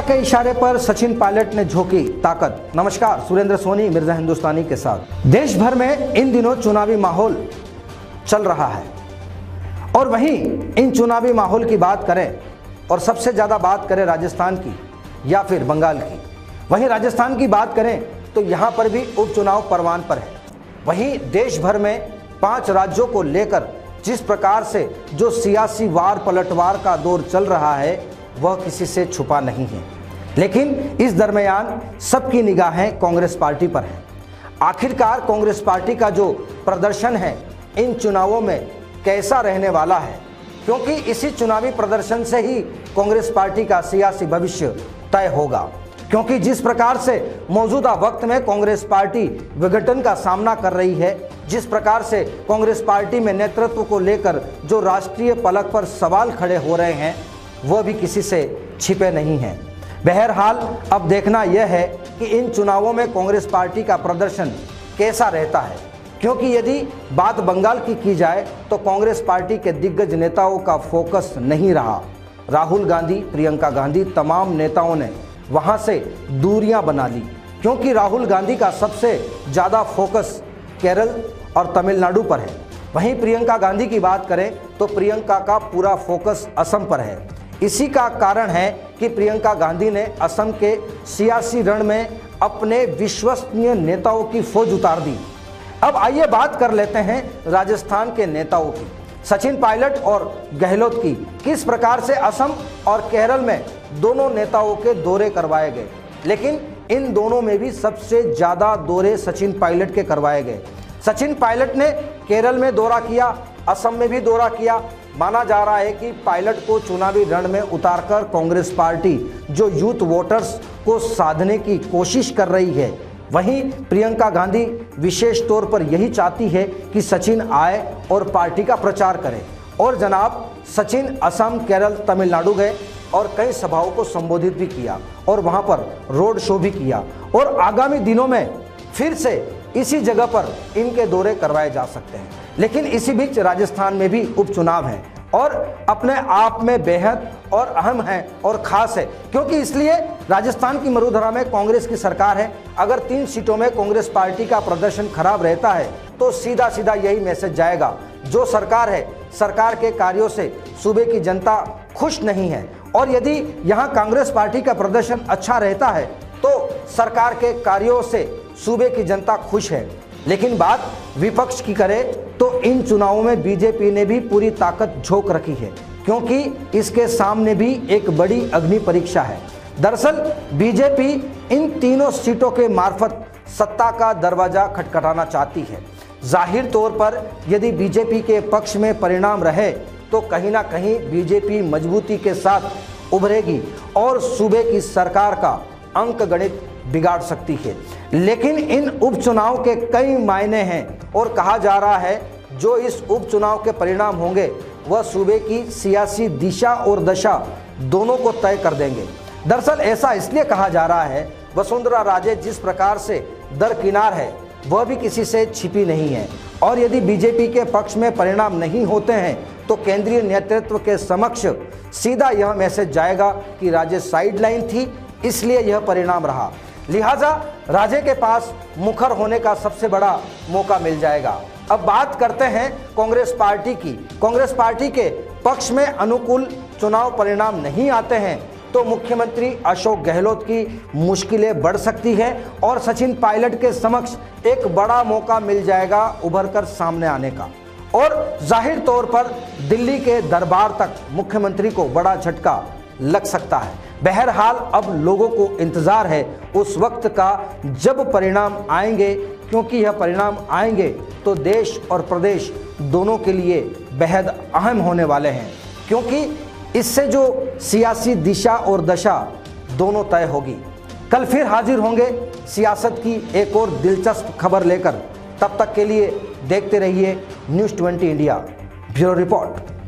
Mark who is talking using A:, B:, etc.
A: के इशारे पर सचिन पायलट ने झोंकी ताकत। नमस्कार, सुरेंद्र सोनी मिर्जा हिंदुस्तानी के साथ। देश भर में इन दिनों चुनावी माहौल चल रहा है और वहीं इन चुनावी माहौल की बात करें और सबसे ज़्यादा बात करें राजस्थान की या फिर बंगाल की, वहीं राजस्थान की बात करें तो यहाँ पर भी उपचुनाव परवान पर है। वहीं देश भर में 5 राज्यों को लेकर जिस प्रकार से जो सियासी वार पलटवार का दौर चल रहा है वह किसी से छुपा नहीं है, लेकिन इस दरमियान सबकी निगाहें कांग्रेस पार्टी पर है। आखिरकार कांग्रेस पार्टी का जो प्रदर्शन है इन चुनावों में कैसा रहने वाला है, क्योंकि इसी चुनावी प्रदर्शन से ही कांग्रेस पार्टी का सियासी भविष्य तय होगा। क्योंकि जिस प्रकार से मौजूदा वक्त में कांग्रेस पार्टी विघटन का सामना कर रही है, जिस प्रकार से कांग्रेस पार्टी में नेतृत्व को लेकर जो राष्ट्रीय पलक पर सवाल खड़े हो रहे हैं वह भी किसी से छिपे नहीं हैं। बहरहाल अब देखना यह है कि इन चुनावों में कांग्रेस पार्टी का प्रदर्शन कैसा रहता है, क्योंकि यदि बात बंगाल की जाए तो कांग्रेस पार्टी के दिग्गज नेताओं का फोकस नहीं रहा। राहुल गांधी, प्रियंका गांधी, तमाम नेताओं ने वहां से दूरियां बना ली, क्योंकि राहुल गांधी का सबसे ज़्यादा फोकस केरल और तमिलनाडु पर है। वहीं प्रियंका गांधी की बात करें तो प्रियंका का पूरा फोकस असम पर है। इसी का कारण है कि प्रियंका गांधी ने असम के सियासी रण में अपने विश्वसनीय नेताओं की फौज उतार दी। अब आइए बात कर लेते हैं राजस्थान के नेताओं की। सचिन पायलट और गहलोत की किस प्रकार से असम और केरल में दोनों नेताओं के दौरे करवाए गए, लेकिन इन दोनों में भी सबसे ज़्यादा दौरे सचिन पायलट के करवाए गए। सचिन पायलट ने केरल में दौरा किया, असम में भी दौरा किया। माना जा रहा है कि पायलट को चुनावी रण में उतारकर कांग्रेस पार्टी जो यूथ वोटर्स को साधने की कोशिश कर रही है, वहीं प्रियंका गांधी विशेष तौर पर यही चाहती है कि सचिन आए और पार्टी का प्रचार करे। और जनाब सचिन असम, केरल, तमिलनाडु गए और कई सभाओं को संबोधित भी किया और वहां पर रोड शो भी किया और आगामी दिनों में फिर से इसी जगह पर इनके दौरे करवाए जा सकते हैं। लेकिन इसी बीच राजस्थान में भी उपचुनाव है और अपने आप में बेहद और अहम है और ख़ास है, क्योंकि इसलिए राजस्थान की मरुधरा में कांग्रेस की सरकार है। अगर 3 सीटों में कांग्रेस पार्टी का प्रदर्शन खराब रहता है तो सीधा सीधा यही मैसेज जाएगा, जो सरकार है, सरकार के कार्यों से सूबे की जनता खुश नहीं है। और यदि यहाँ कांग्रेस पार्टी का प्रदर्शन अच्छा रहता है तो सरकार के कार्यों से सूबे की जनता खुश है। लेकिन बात विपक्ष की करें तो इन चुनावों में बीजेपी ने भी पूरी ताकत झोंक रखी है, क्योंकि इसके सामने भी एक बड़ी अग्नि परीक्षा है। दरअसल बीजेपी इन तीनों सीटों के मार्फत सत्ता का दरवाजा खटखटाना चाहती है। जाहिर तौर पर यदि बीजेपी के पक्ष में परिणाम रहे तो कहीं ना कहीं बीजेपी मजबूती के साथ उभरेगी और सूबे की सरकार का अंक गणित बिगाड़ सकती है। लेकिन इन उपचुनाव के कई मायने हैं और कहा जा रहा है जो इस उपचुनाव के परिणाम होंगे वह सूबे की सियासी दिशा और दशा दोनों को तय कर देंगे। दरअसल ऐसा इसलिए कहा जा रहा है, वसुंधरा राजे जिस प्रकार से दरकिनार है वह भी किसी से छिपी नहीं है और यदि बीजेपी के पक्ष में परिणाम नहीं होते हैं तो केंद्रीय नेतृत्व के समक्ष सीधा यह मैसेज जाएगा कि राजे साइडलाइन थी, इसलिए यह परिणाम रहा। लिहाजा राजे के पास मुखर होने का सबसे बड़ा मौका मिल जाएगा। अब बात करते हैं कांग्रेस पार्टी की। कांग्रेस पार्टी के पक्ष में अनुकूल चुनाव परिणाम नहीं आते हैं तो मुख्यमंत्री अशोक गहलोत की मुश्किलें बढ़ सकती है और सचिन पायलट के समक्ष एक बड़ा मौका मिल जाएगा उभर कर सामने आने का। और जाहिर तौर पर दिल्ली के दरबार तक मुख्यमंत्री को बड़ा झटका लग सकता है। बहरहाल अब लोगों को इंतजार है उस वक्त का जब परिणाम आएंगे, क्योंकि यह परिणाम आएंगे तो देश और प्रदेश दोनों के लिए बेहद अहम होने वाले हैं, क्योंकि इससे जो सियासी दिशा और दशा दोनों तय होगी। कल फिर हाजिर होंगे सियासत की एक और दिलचस्प खबर लेकर। तब तक के लिए देखते रहिए न्यूज़ 20 इंडिया। Bureau report.